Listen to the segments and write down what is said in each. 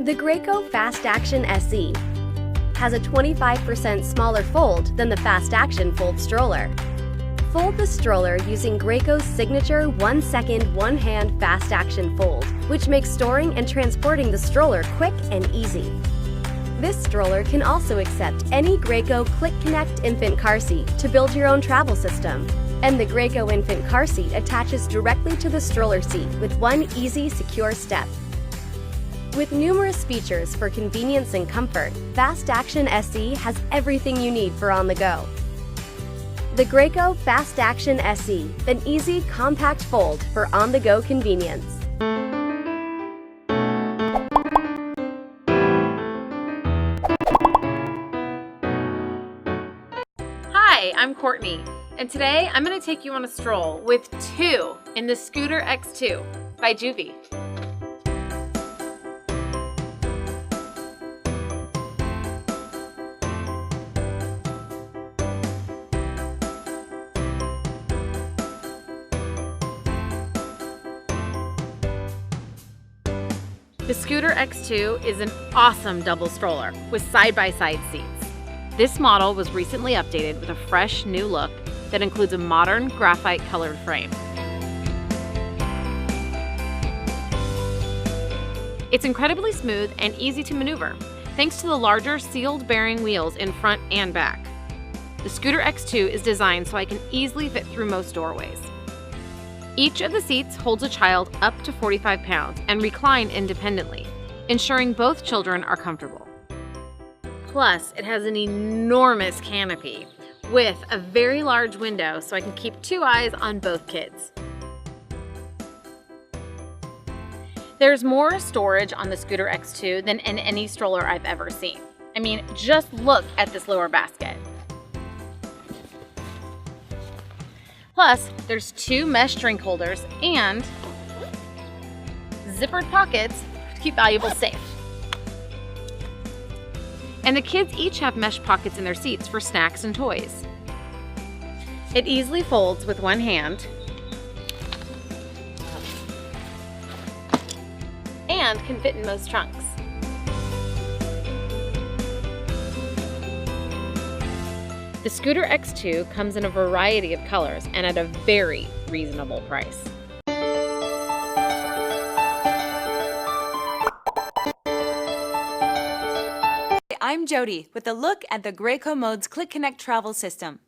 The Graco FastAction SE has a 25% smaller fold than the FastAction Fold stroller. Fold the stroller using Graco's signature 1-second, one-hand FastAction fold, which makes storing and transporting the stroller quick and easy. This stroller can also accept any Graco Click Connect infant car seat to build your own travel system. And the Graco infant car seat attaches directly to the stroller seat with one easy, secure step. With numerous features for convenience and comfort, FastAction SE has everything you need for on the go. The Graco FastAction SE, an easy, compact fold for on-the-go convenience. Hi, I'm Courtney, and today I'm going to take you on a stroll with two in the Scooter X2 by Juvie. The Scooter X2 is an awesome double stroller with side-by-side seats. This model was recently updated with a fresh new look that includes a modern graphite-colored frame. It's incredibly smooth and easy to maneuver, thanks to the larger sealed bearing wheels in front and back. The Scooter X2 is designed so I can easily fit through most doorways. Each of the seats holds a child up to 45 pounds and recline independently, ensuring both children are comfortable. Plus, it has an enormous canopy with a very large window so I can keep two eyes on both kids. There's more storage on the Scooter X2 than in any stroller I've ever seen. I mean, just look at this lower basket. Plus, there's two mesh drink holders and zippered pockets to keep valuables safe. And the kids each have mesh pockets in their seats for snacks and toys. It easily folds with one hand and can fit in most trunks. The Scooter X2 comes in a variety of colors and at a very reasonable price. I'm Jody with a look at the Graco Modes Click Connect travel system.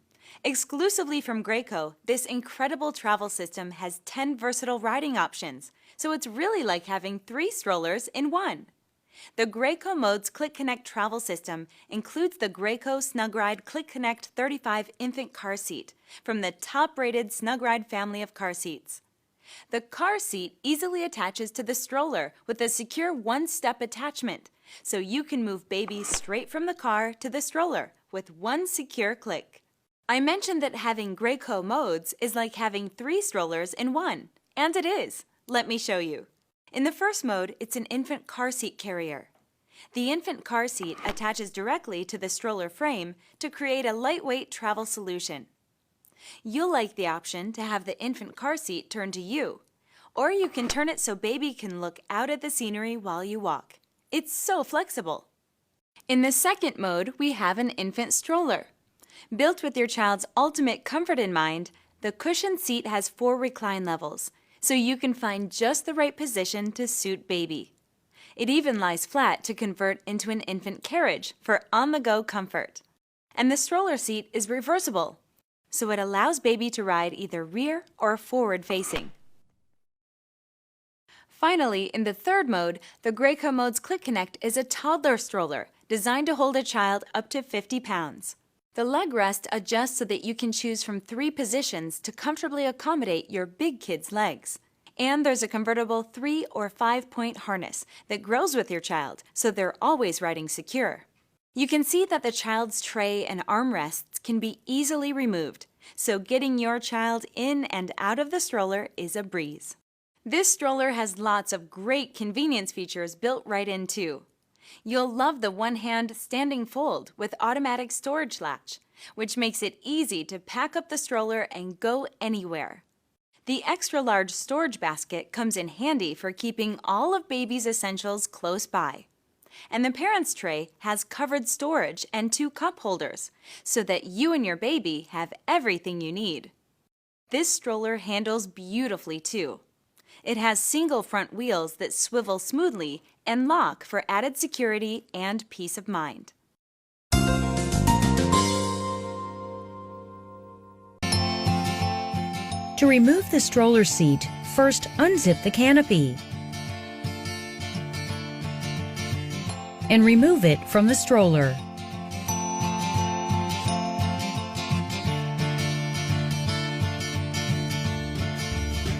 Exclusively from Graco, this incredible travel system has 10 versatile riding options, so it's really like having 3 strollers in one. The Graco Modes Click Connect travel system includes the Graco SnugRide Click Connect 35 infant car seat from the top-rated SnugRide family of car seats. The car seat easily attaches to the stroller with a secure one-step attachment, so you can move baby straight from the car to the stroller with one secure click. I mentioned that having Graco Modes is like having 3 strollers in one, and it is. Let me show you. In the first mode, it's an infant car seat carrier. The infant car seat attaches directly to the stroller frame to create a lightweight travel solution. You'll like the option to have the infant car seat turned to you, or you can turn it so baby can look out at the scenery while you walk. It's so flexible. In the second mode, we have an infant stroller. Built with your child's ultimate comfort in mind, the cushioned seat has 4 recline levels, so you can find just the right position to suit baby. It even lies flat to convert into an infant carriage for on-the-go comfort. And the stroller seat is reversible, so it allows baby to ride either rear or forward-facing. Finally, in the third mode, the Graco Modes Click Connect is a toddler stroller designed to hold a child up to 50 pounds. The leg rest adjusts so that you can choose from 3 positions to comfortably accommodate your big kid's legs. And there's a convertible 3- or 5-point harness that grows with your child, so they're always riding secure. You can see that the child's tray and armrests can be easily removed, so getting your child in and out of the stroller is a breeze. This stroller has lots of great convenience features built right in too. You'll love the one-hand standing fold with automatic storage latch, which makes it easy to pack up the stroller and go anywhere. The extra-large storage basket comes in handy for keeping all of baby's essentials close by. And the parent's tray has covered storage and 2 cup holders, so that you and your baby have everything you need. This stroller handles beautifully too. It has single front wheels that swivel smoothly and lock for added security and peace of mind. To remove the stroller seat, first unzip the canopy and remove it from the stroller.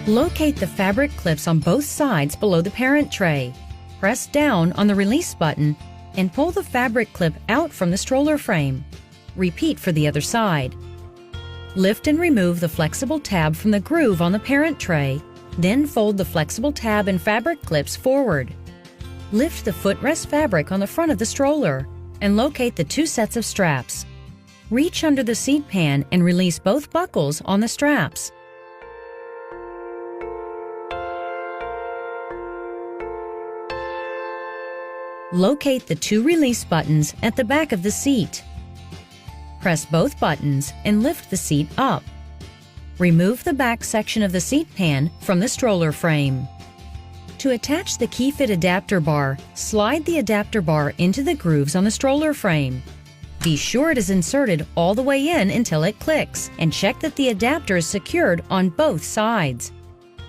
Locate the fabric clips on both sides below the parent tray. Press down on the release button and pull the fabric clip out from the stroller frame. Repeat for the other side. Lift and remove the flexible tab from the groove on the parent tray, then fold the flexible tab and fabric clips forward. Lift the footrest fabric on the front of the stroller and locate the 2 sets of straps. Reach under the seat pan and release both buckles on the straps. Locate the 2 release buttons at the back of the seat. Press both buttons and lift the seat up. Remove the back section of the seat pan from the stroller frame. To attach the key fit adapter bar, slide the adapter bar into the grooves on the stroller frame. Be sure it is inserted all the way in until it clicks, and check that the adapter is secured on both sides.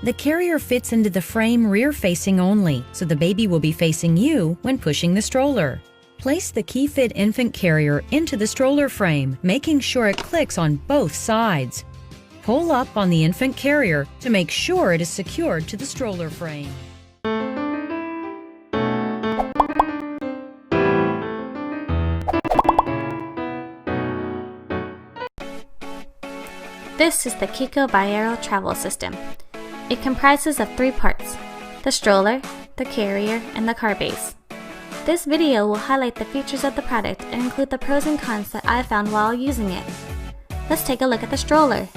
The carrier fits into the frame rear-facing only, so the baby will be facing you when pushing the stroller. Place the key fit infant carrier into the stroller frame, making sure it clicks on both sides. Pull up on the infant carrier to make sure it is secured to the stroller frame. This is the Viaro travel system. It comprises of 3 parts: the stroller, the carrier, and the car base. This video will highlight the features of the product and include the pros and cons that I found while using it. Let's take a look at the stroller.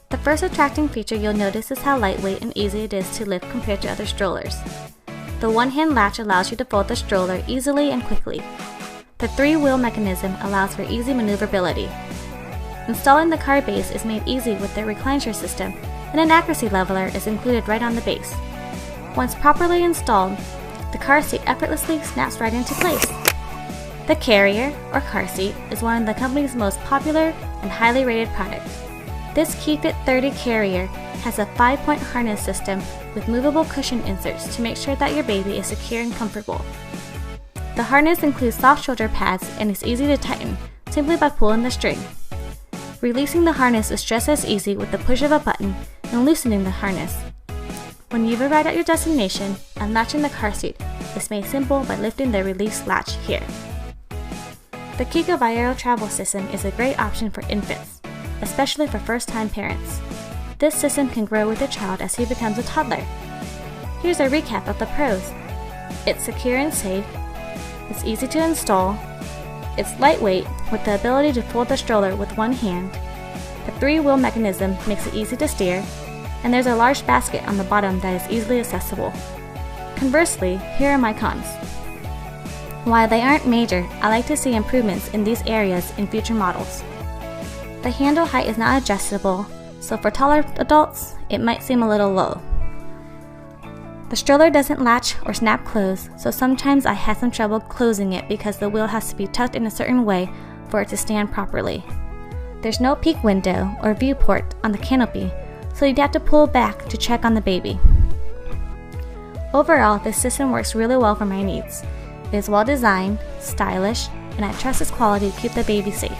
The first attracting feature you'll notice is how lightweight and easy it is to lift compared to other strollers. The one-hand latch allows you to fold the stroller easily and quickly. The 3-wheel mechanism allows for easy maneuverability. Installing the car base is made easy with the recline chair system, and an accuracy leveler is included right on the base. Once properly installed, the car seat effortlessly snaps right into place. The carrier, or car seat, is one of the company's most popular and highly rated products. This KeyFit 30 carrier has a 5-point harness system with movable cushion inserts to make sure that your baby is secure and comfortable. The harness includes soft shoulder pads and is easy to tighten simply by pulling the string. Releasing the harness is just as easy with the push of a button and loosening the harness. When you've arrived at your destination, unlatching the car seat is made simple by lifting the release latch here. The Viaro travel system is a great option for infants, especially for first-time parents. This system can grow with your child as he becomes a toddler. Here's a recap of the pros. It's secure and safe, it's easy to install, it's lightweight with the ability to fold the stroller with one hand, the 3-wheel mechanism makes it easy to steer, and there's a large basket on the bottom that is easily accessible. Conversely, here are my cons. While they aren't major, I like to see improvements in these areas in future models. The handle height is not adjustable, so for taller adults, it might seem a little low. The stroller doesn't latch or snap closed, so sometimes I had some trouble closing it because the wheel has to be tucked in a certain way for it to stand properly. There's no peek window or viewport on the canopy, so you'd have to pull back to check on the baby. Overall, this system works really well for my needs. It is well designed, stylish, and I trust its quality to keep the baby safe.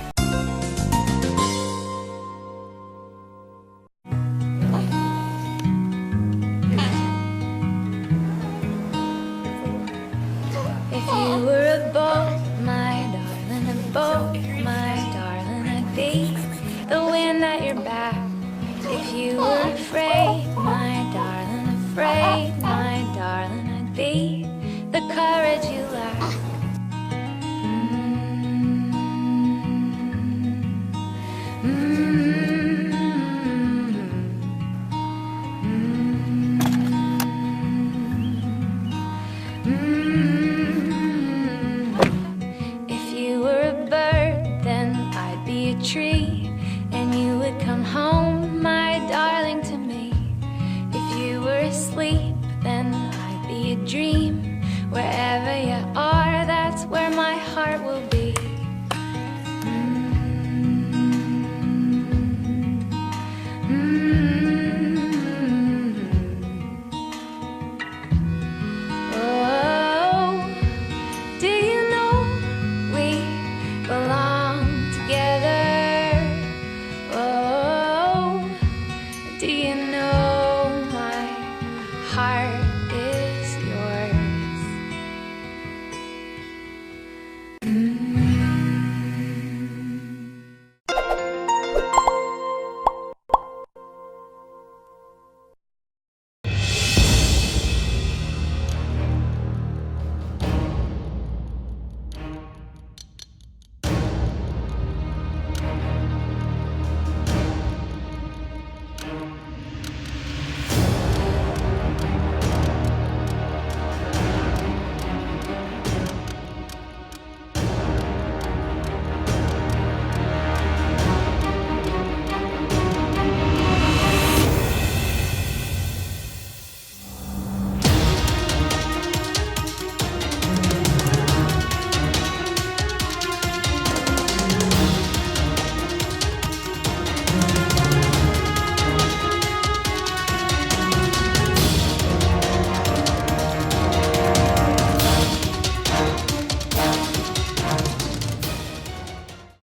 If you were a boat, my darling, a boat, my darling, I'd be the wind at your back. If you were afraid, my darling, afraid, my darling, I'd be the courage you lack. wherever